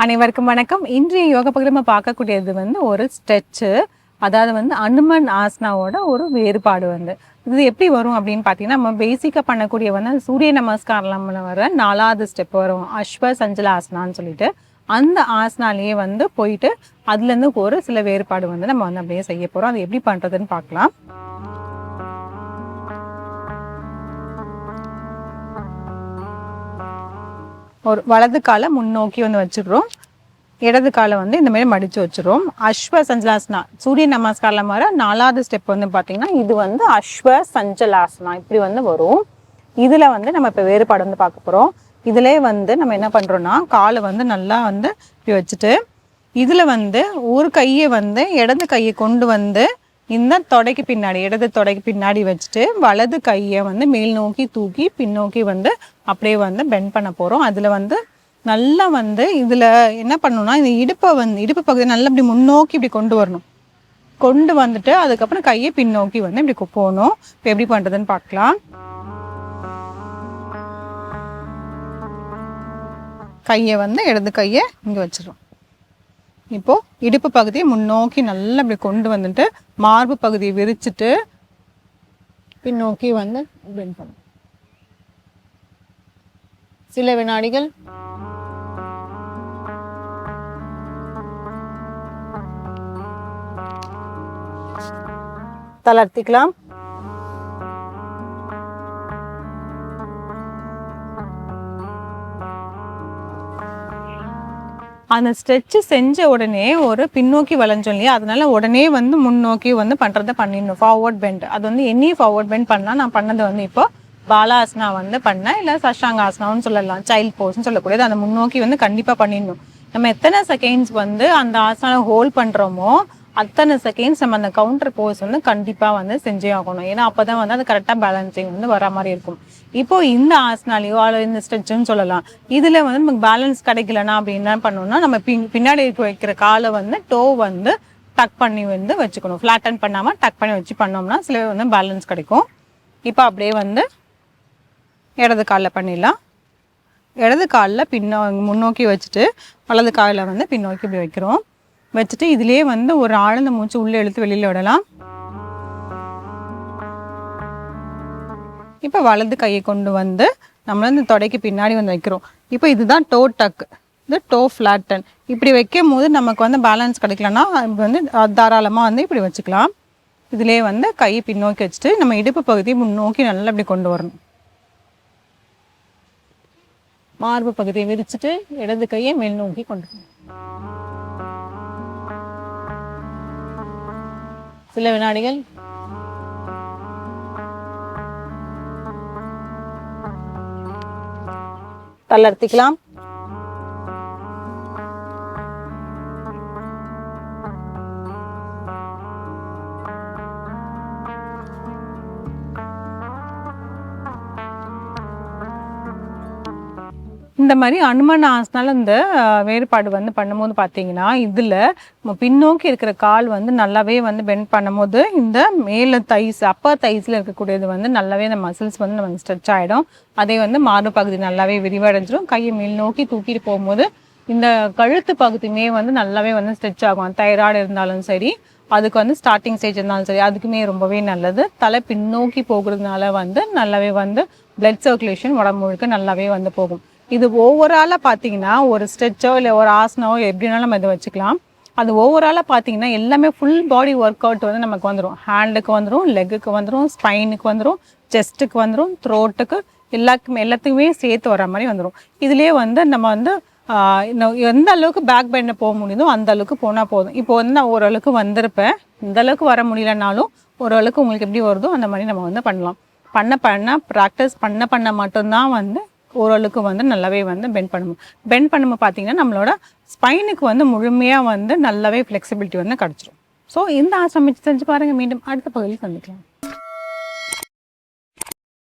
அனைவருக்கும் வணக்கம். இன்றைய யோக பகுதியில் நம்ம பார்க்கக்கூடியது ஒரு ஸ்ட்ரெச்சு, அதாவது அனுமன் ஆசனாவோட ஒரு வேறுபாடு. இது எப்படி வரும் அப்படின்னு பார்த்தீங்கன்னா, நம்ம பேசிக்காக பண்ணக்கூடிய சூரிய நமஸ்காரம்ல வர 4வது ஸ்டெப் வரும், அஸ்வ சஞ்சல ஆசனான்னு சொல்லிட்டு. அந்த ஆசனாலேயே போயிட்டு அதுலேருந்து ஒரு சில வேறுபாடு நம்ம அப்படியே செய்ய போகிறோம். அது எப்படி பண்ணுறதுன்னு பார்க்கலாம். ஒரு வலது காலை முன்னோக்கி வச்சுக்கிறோம், இடது காலை இந்த மாதிரி மடித்து வச்சுருவோம். அஸ்வ சஞ்சலாசனா சூரிய நமஸ்காரில் வர 4வது ஸ்டெப் பார்த்தீங்கன்னா, இது அஸ்வ சஞ்சலாசனா இப்படி வரும். இதில் நம்ம இப்போ வேறுபாடு பார்க்க போகிறோம். இதிலே நம்ம என்ன பண்ணுறோன்னா, காலை நல்லா இப்படி வச்சுட்டு இதில் ஒரு கையை இடது கையை கொண்டு இந்த தொடைக்கு பின்னாடி, இடது தொடைக்கு பின்னாடி வச்சுட்டு வலது கையை மேல் நோக்கி தூக்கி பின்னோக்கி அப்படியே பெண்ட் பண்ண போகிறோம். அதில் நல்லா இதில் என்ன பண்ணணும்னா, இந்த இடுப்பு பகுதியை நல்லா இப்படி முன்னோக்கி இப்படி கொண்டு வரணும். கொண்டு வந்துட்டு அதுக்கப்புறம் கையை பின்னோக்கி இப்படி போகணும். இப்போ எப்படி பண்ணுறதுன்னு பார்க்கலாம். கையை இடது கையை இங்கே வச்சிடும். இப்போது இடுப்பு பகுதியை முன்னோக்கி நல்லா இப்படி கொண்டு வந்துட்டு மார்பு பகுதியை விரிச்சிட்டு பின்னோக்கி பெண்ட் பண்ணும். சில வினாடிகள். தளர்த்திக்கலாம். அந்த ஸ்ட்ரெச்சு செஞ்ச உடனே ஒரு பின்னோக்கி வளைஞ்சோம் இல்லையா, அதனால உடனே முன்னோக்கி பண்ணுறதை பண்ணிடணும். ஃபார்வர்ட் பெண்ட், அது எனி ஃபார்வர்ட் பெண்ட் பண்ணலாம். நான் பண்ணது இப்போ பாலாசனா பண்ணேன், இல்லை சஷ்டாங்காசனான்னு சொல்லலாம், சைல்ட் போஸ்ன்னு சொல்லக்கூடியது. அந்த முன்னோக்கி கண்டிப்பாக பண்ணிடணும். நம்ம எத்தனை செகண்ட்ஸ் அந்த ஆசனா ஹோல்ட் பண்ணுறோமோ அத்தனை செகண்ட்ஸ் நம்ம அந்த கவுண்டர் போஸ் கண்டிப்பாக செஞ்சே ஆகணும். ஏன்னா அப்போ தான் அது கரெக்டாக பேலன்சிங் வர மாதிரி இருக்கும். இப்போது இந்த ஆசனாலேயோ அல்லது இந்த ஸ்ட்ரெச்சுன்னு சொல்லலாம், இதில் நமக்கு பேலன்ஸ் கிடைக்கலன்னா அப்படின்னு என்ன பண்ணணும்னா, நம்ம பின்னாடி வைக்கிற காலை டோ டக் பண்ணி வச்சுக்கணும். ஃப்ளாட்டன் பண்ணாமல் டக் பண்ணி வச்சு பண்ணோம்னா சில பேலன்ஸ் கிடைக்கும். இப்போ அப்படியே இடது காலில் பண்ணிடலாம். இடது காலில் முன்னோக்கி வச்சுட்டு வலது காலில் பின்னோக்கி இப்படி வைக்கிறோம். வச்சுட்டு இதுலேயே ஒரு ஆழ்ந்த மூச்சு உள்ளே இழுத்து வெளியில் விடலாம். இப்போ வலது கையை கொண்டு நம்மள இந்த தொடைக்கு பின்னாடி வைக்கிறோம். இப்போ இதுதான் டோ டக், இது டோ ஃப்ளாட்டன். இப்படி வைக்கும் போது நமக்கு பேலன்ஸ் கிடைக்கலன்னா தாராளமாக இப்படி வச்சுக்கலாம். இதுலேயே கையை பின்னோக்கி வச்சுட்டு நம்ம இடுப்பு பகுதியை முன்னோக்கி நல்லா இப்படி கொண்டு வரணும். மார்பு பகுதியை விரிச்சிட்டு இடது கையை மேல் நோக்கி கொண்டு வரணும். சில வினாடிகள். தளர்த்திக்கலாம். இந்த மாதிரி அனுமன் ஆசனால இந்த வேறுபாடு பண்ணும்போது பார்த்தீங்கன்னா, இதில் பின்னோக்கி இருக்கிற கால் நல்லாவே பெண்ட் பண்ணும்போது இந்த மேலே தைஸ், அப்பர் தைஸில் இருக்கக்கூடியது நல்லாவே அந்த மசில்ஸ் நமக்கு ஸ்ட்ரெச் ஆகிடும். அதே மார்பு பகுதி நல்லாவே விரிவடைஞ்சிடும். கையை மேல் நோக்கி தூக்கிட்டு போகும்போது இந்த கழுத்து பகுதியுமே நல்லாவே ஸ்ட்ரெச் ஆகும். தைராய்டு இருந்தாலும் சரி, அதுக்கு ஸ்டார்டிங் ஸ்டேஜ் இருந்தாலும் சரி, அதுக்குமே ரொம்பவே நல்லது. தலை பின்னோக்கி போகிறதுனால நல்லாவே பிளட் சர்க்குலேஷன் உடம்பு முழுக்க நல்லாவே போகும். இது ஓவராலாக பார்த்தீங்கன்னா, ஒரு ஸ்ட்ரெச்சோ இல்லை ஒரு ஆசனாவோ எப்படினாலும் நம்ம இதை வச்சுக்கலாம். அது ஓவராலாக பார்த்தீங்கன்னா எல்லாமே ஃபுல் பாடி ஒர்க் அவுட் நமக்கு வந்துடும். ஹேண்டுக்கு வந்துடும், லெக்குக்கு வந்துடும், ஸ்பைனுக்கு வந்துடும், செஸ்ட்டுக்கு வந்துடும், த்ரோட்டுக்கு, எல்லாத்துக்குமே சேர்த்து வர மாதிரி வந்துடும். இதுலேயே நம்ம எந்த அளவுக்கு பேக் பெண்டை போக முடியுதோ அந்த அளவுக்கு போனால் போதும். இப்போ நான் ஓரளவுக்கு வந்திருப்பேன், இந்த அளவுக்கு வர முடியலனாலும் ஓரளவுக்கு உங்களுக்கு எப்படி வருதோ அந்த மாதிரி நம்ம பண்ணலாம். பண்ண ப்ராக்டிஸ் பண்ண மட்டும்தான் ஓரளவுக்கு நல்லாவே பெண்ட் பண்ணும். பெண்ட் பண்ணும்போது பார்த்தீங்கன்னா நம்மளோட ஸ்பைனுக்கு முழுமையாக நல்லாவே ஃப்ளெக்சிபிலிட்டி கிடச்சிரும். ஸோ இந்த ஆசனம் செஞ்சு பாருங்கள். மீண்டும் அடுத்த பகுதியில் சந்திக்கலாம்.